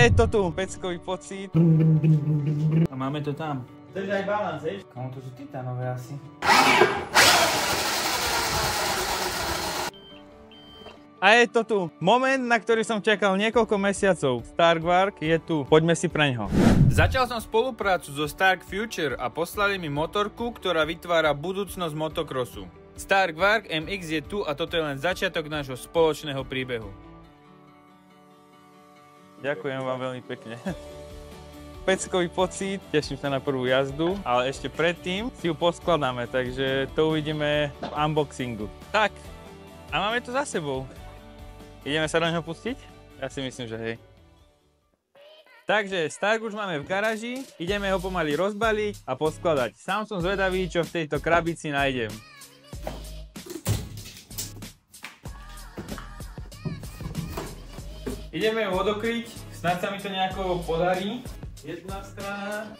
A je to tu, peckový pocit. A máme to tam. Drž aj balans, hej? Komu to sú titánové asi. A je to tu. Moment, na ktorý som čakal niekoľko mesiacov. StarkWark je tu. Poďme si preňho. Začal som spoluprácu so Stark Future a poslali mi motorku, ktorá vytvára budúcnosť motokrosu. StarkWark MX je tu a toto je len začiatok nášho spoločného príbehu. Ďakujem vám veľmi pekne. Peckový pocit, teším sa na prvú jazdu, ale ešte predtým si ju poskladáme, takže to uvidíme v unboxingu. Tak, a máme to za sebou. Ideme sa do neho pustiť? Ja si myslím, že hej. Takže Stark už máme v garáži, ideme ho pomaly rozbaliť a poskladať. Sám som zvedavý, čo v tejto krabici nájdem. Ideme ho odokryť, snáď sa mi to nejako podarí. Jedna strana.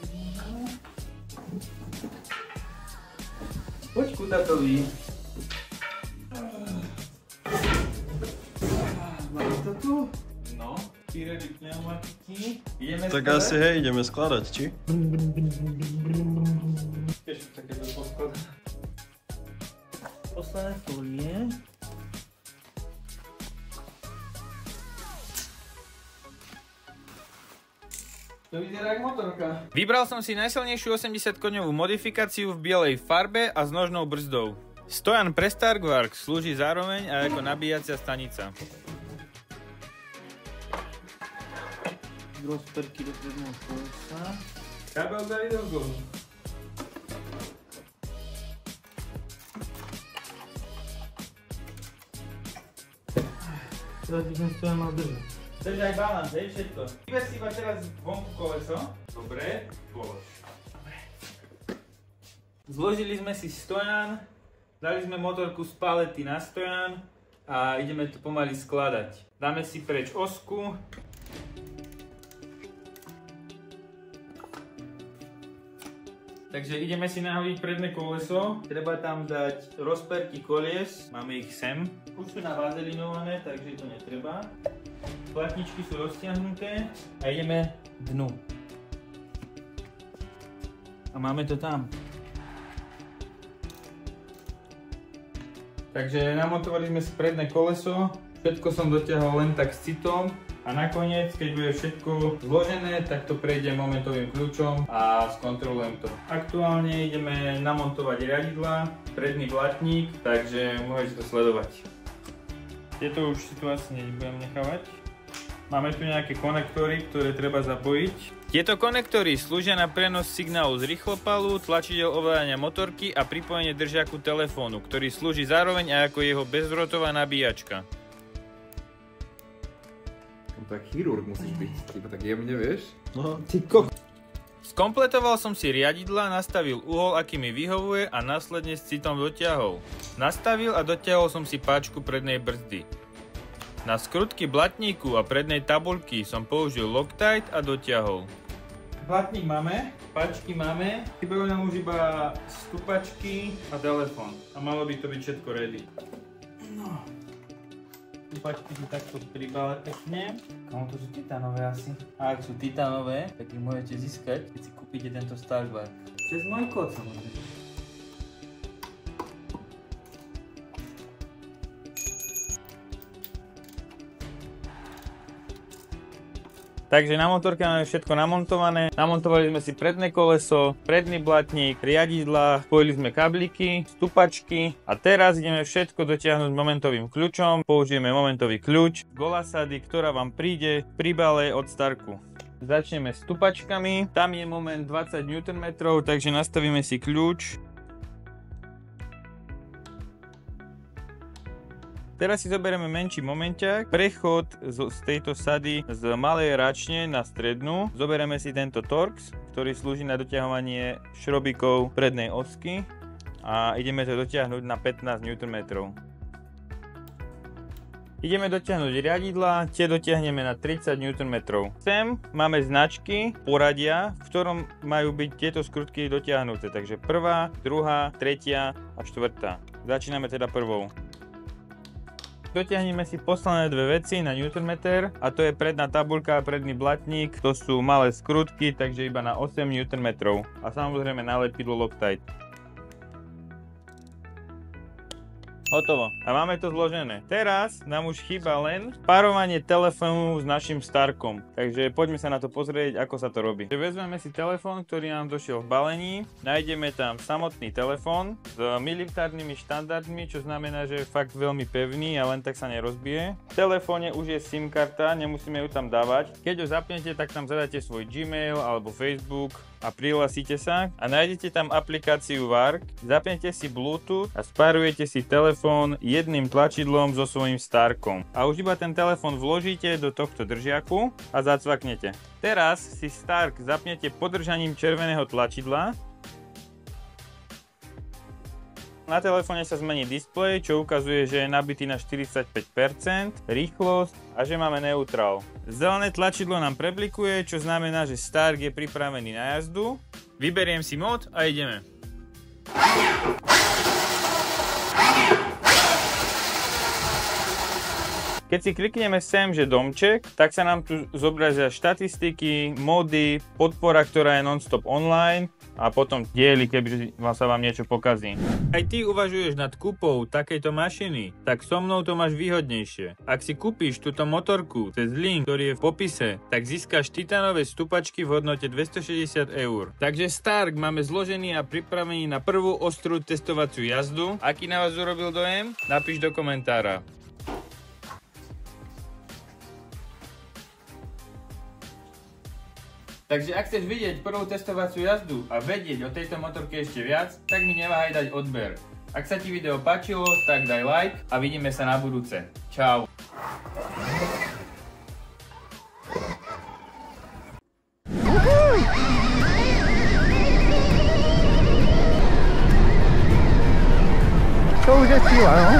Poď kutatovi. Máme to tu? No, Pirelli pneumatiky. Ideme tak skladať? asi hej, ideme skladať, či? Teším sa, keď to poskladá. Posledné folie. To vyzerá ako motorka. Vybral som si najsilnejšiu 80 koňovú modifikáciu v bielej farbe a s nožnou brzdou. Stojan pre StarkWark slúži zároveň aj ako nabíjacia stanica. Rozperky do predného kolesa. Kabel dali do golu. Teraz by som Stojan mal držať. Drž aj balans, hej, všetko. Vyber si iba teraz vonku koleso. Dobre, polož. Dobre. Zložili sme si stojan, dali sme motorku z palety na stojan a ideme to pomaly skladať. Dáme si preč osku. Takže ideme si nahodiť predné koleso. Treba tam dať rozperky kolies, máme ich sem. Už sú navázelinované, takže to netreba. Platničky sú roztiahnuté a ideme dnu. A máme to tam. Takže namontovali sme si predné koleso, všetko som dotiahol len tak s citom a nakoniec, keď bude všetko zložené, tak to prejdem momentovým kľúčom a skontrolujem to. Aktuálne ideme namontovať riadidlá, predný blatník, takže môžete to sledovať. Tieto už si tu asi nebudem nechávať. Máme tu nejaké konektory, ktoré treba zapojiť. Tieto konektory slúžia na prenos signálu z rýchlopalu, tlačideľ ovládania motorky a pripojenie držiaku telefónu, ktorý slúži zároveň aj ako jeho bezdrôtová nabíjačka. Tak chirurg musíš byť, iba tak jemne, vieš? No, ty kok... Skompletoval som si riadidla, nastavil uhol, aký mi vyhovuje a následne s citom dotiahol. Nastavil a dotiahol som si páčku prednej brzdy. Na skrutky blatníku a prednej tabuľky som použil Loctite a dotiahol. Blatník máme, páčky máme, chýbajú nám už iba stupačky a telefón. A malo by to byť všetko ready. No. Stupačky sú takto pribale pekne. Komu to sú titánové asi. A ak sú titánové, tak ich môžete získať, keď si kúpite tento StarkWark. Cez môj kód samozrejme. Takže na motorke máme všetko namontované. Namontovali sme si predné koleso, predný blatník, riadidlá, spojili sme kabliky, stupačky a teraz ideme všetko dotiahnuť momentovým kľúčom. Použijeme momentový kľúč Golasady, ktorá vám príde v príbale od Starku. Začneme s stupačkami. Tam je moment 20 Nm, takže nastavíme si kľúč. Teraz si zoberieme menší momenťák, prechod z tejto sady z malej račne na strednú. Zoberieme si tento Torx, ktorý slúži na doťahovanie šrobíkov prednej osky a ideme to dotiahnuť na 15 Nm. Ideme dotiahnuť riadidlá, tie dotiahneme na 30 Nm. Sem máme značky poradia, v ktorom majú byť tieto skrutky dotiahnuté, takže prvá, druhá, tretia a štvrtá. Začíname teda prvou. Dotiahneme si posledné dve veci na Newtonmeter a to je predná tabuľka a predný blatník. To sú malé skrutky, takže iba na 8 Nm. A samozrejme na lepidlo Loctite. Hotovo. A máme to zložené. Teraz nám už chýba len párovanie telefónu s našim Starkom. Takže poďme sa na to pozrieť, ako sa to robí. Vezmeme si telefón, ktorý nám došiel v balení. Nájdeme tam samotný telefón s militárnymi štandardmi, čo znamená, že je fakt veľmi pevný a len tak sa nerozbije. V telefóne už je SIM karta, nemusíme ju tam dávať. Keď ho zapnete, tak tam zadáte svoj Gmail alebo Facebook a prihlasíte sa a nájdete tam aplikáciu Warg, zapnete si Bluetooth a spárujete si telefón jedným tlačidlom so svojím Starkom. A už iba ten telefón vložíte do tohto držiaku a zacvaknete. Teraz si Stark zapnete podržaním červeného tlačidla. Na telefóne sa zmení displej, čo ukazuje, že je nabitý na 45%, rýchlosť a že máme neutrál. Zelené tlačidlo nám preblikuje, čo znamená, že Stark je pripravený na jazdu. Vyberiem si mód a ideme. Keď si klikneme sem, že domček, tak sa nám tu zobrazia štatistiky, módy, podpora, ktorá je non-stop online a potom diely, keby sa vám niečo pokazí. Aj ty uvažuješ nad kúpou takejto mašiny, tak so mnou to máš výhodnejšie. Ak si kúpiš túto motorku cez link, ktorý je v popise, tak získaš titánové stupačky v hodnote 260 €. Takže Stark máme zložený a pripravený na prvú ostrú testovaciu jazdu. Aký na vás urobil dojem? Napíš do komentára. Takže ak chceš vidieť prvú testovaciu jazdu a vedieť o tejto motorke ešte viac, tak mi neváhaj dať odber. Ak sa ti video páčilo, tak daj like a vidíme sa na budúce. Čau. To už je síla, no?